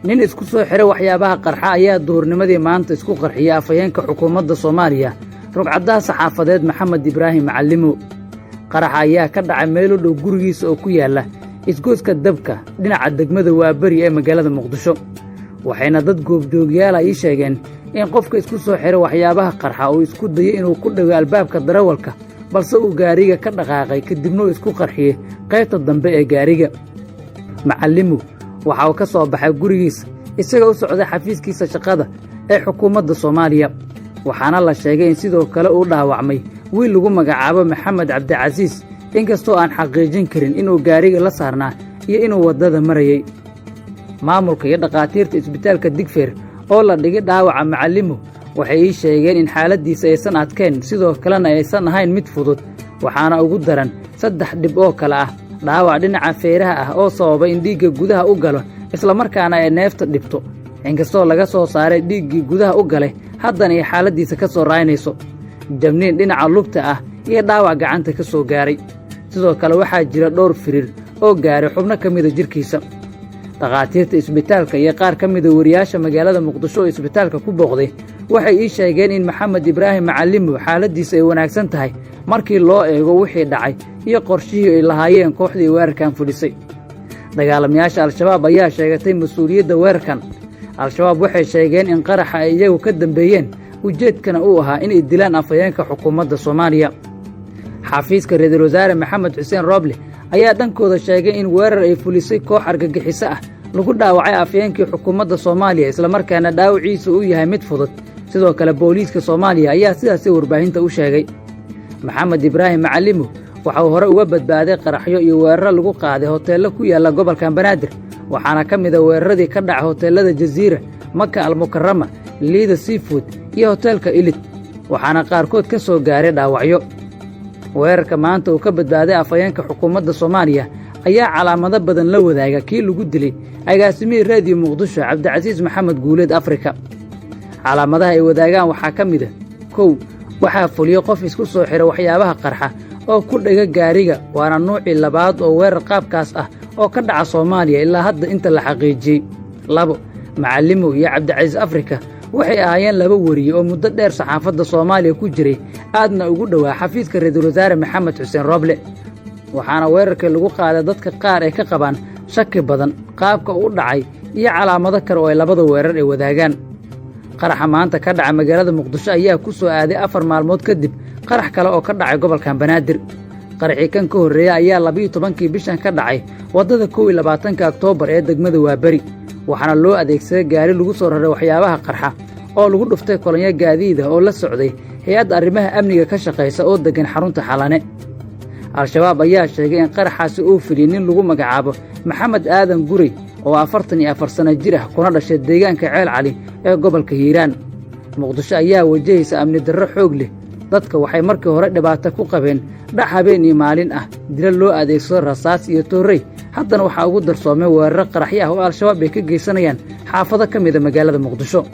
nin isku soo xiray waxyaabaha qarxa ayaa duurnimadii maanta isku qarxiyay afhayeenka xukuumadda Soomaaliya rugcadaha saxaafadeed Maxamed Ibraahim Macallimo. qaraxa ayaa ka dhacay meel u dhow gurigiisa oo ku yaala isgoyska dabka dhinaca degmada Waabari ee magaalada Muqdisho. waxayna dad goobjoogyaal ay sheegeen in qofka isku soo xiray waxyaabaha qarxa uu isku dayay inuu ku dhago albaabka darawalka balse uu gaariga ka dhaqaaqay kadibna uu isku qarxiyay qaybta dambe ee gaariga. Macallimo waxa uu ka soo baxay gurigiisa isagoo u socday xafiiskiisa shaqada ee xukuumadda Soomaaliya. waxaana la sheegay in sidoo kale uu dhaawacmay wiil lagu magacaabo Maxamed Cabdicasiis inkastoo aan xaqiijin karin inuu gaariga la saarnaa iyo inuu wadada marayay. maamulka iyo dhaqaatiirta isbitaalka Digfeer oo la dhigay dhaawaca Macallimo waxay ii sheegeen in xaaladiisa aysan adkeyn sidoo kalena aysan ahayn mid fudud, waxaana ugu daran 3 dhib oo kale ah dhaawac dhinaca feeraha ah oo sababay in dhiigga gudaha u galo isla markaana ay neefta dhibto. inkastoo laga soo saaray dhiiggii gudaha u galay haddana ay xaaladiisa ka soo raynayso jabniin dhinaca lugta ah iyo dhaawac gacanta ka soo gaaray. sidoo kale waxaa jira dhowr firiir oo gaaray xubno ka mida jirkiisa. dhaqaatiirta isbitaalka iyo qaar ka mida wariyaasha magaalada Muqdisho oo isbitaalka ku booqday waxay ii sheegeen in Maxamed Ibraahim Macallimo xaaladiisa ay wanaagsan tahay markii loo eego wixii dhacay iyo qorshihii ay lahaayeen kooxdii weerarkan fudhisay. dagaalamayaasha Al-Shabaab ayaa sheegatay mas'uuliyadda weerarkan. Al-Shabaab waxay sheegeen in qaraxa ay iyagu ka dambeeyeen ujeedkana uu ahaa inay dilaan afhayeenka xukuumadda Soomaaliya. xafiiska ra'iisul wasaare Maxamed Xuseen Roble ayaa dhankooda sheegay in weerar ay fulisay koox argagixiso ah lagu dhaawacay afhayeenkii xukuumadda Soomaaliya isla markaana dhaawaciisa uu yahay mid fudud. sidoo kale booliiska Soomaaliya ayaa sidaas warbaahinta u sheegay. Maxamed Ibraahim Macallimo waxa uu hore uga badbaaday qaraxyo iyo weerar lagu qaaday hoteello ku yaala gobolka Banaadir, waxaana ka mid ah weeraradii ka dhacay hoteelada Jazeera, Maka Al-Mukarrama, Liida Seafood iyo hoteelka Elite, waxaana qaarkood ka soo gaaray dhaawacyo. weerarka maanta uu ka badbaaday afhayeenka xukuumadda Soomaaliya ayaa calaamado badan la wadaaga kii lagu dilay agaasimihii raadiyo Muqdisho Cabdicasiis Maxamed Guuleed Afrika. calaamadaha ay wadaagaan waxaa ka mid ah 1. waxaa fuliyo qof isku soo xiray waxyaabaha qarxa oo ku dhaga gaariga, waana nuucii labaad oo weerar qaabkaas ah oo ka dhaca Soomaaliya ilaa hadda inta la xaqiijiyay. 2. Macallimo iyo Cabdicasiis Afrika waxay ahaayeen laba wariye oo muddo dheer saxaafadda Soomaaliya ku jiray aadna ugu dhawaa xafiiska ra'iisul wasaare Maxamed Xuseen Roble. waxaana weerarkii lagu qaaday dadka qaar ay ka qabaan shaki badan qaabka uu dhacay iyo calaamado kale oo ay labada weerar ay wadaagaan. qaraxa maanta ka dhacay magaalada Muqdisho ayaa ku soo aaday 4 maalmood kadib qarax kale oo ka dhacay gobolka Banaadir. qaraxii kan ka horreeyay ayaa 12 bishan ka dhacay wadada 21 Oktoobar ee degmada Waabari, waxaana loo adeegsaday gaari lagu soo raray waxyaabaha qarxa oo lagu dhuftay kolonyo gaadiid ah oo la socday hay'adda arrimaha amniga ka shaqeysa oo degan xarunta Xalane. Al-Shabaab ayaa sheegay in qaraxaasi uu fuliyay nin lagu magacaabo Maxamed Aadan Gurey oo 44 sano jir ah kuna dhashay deegaanka Ceel Cali ee gobolka Hiiraan. Muqdisho ayaa wajahaysa amni darro xoog leh. dadka waxay markii hore dhibaato ku qabeen dhac habeen iyo maalin ah, dil loo adeegsado rasaas iyo toorey. haddana waxaa ugu darsoomay weerar qaraxyo ah oo Al-Shabaab ay ka geysanayaan xaafado ka mid ah magaalada Muqdisho.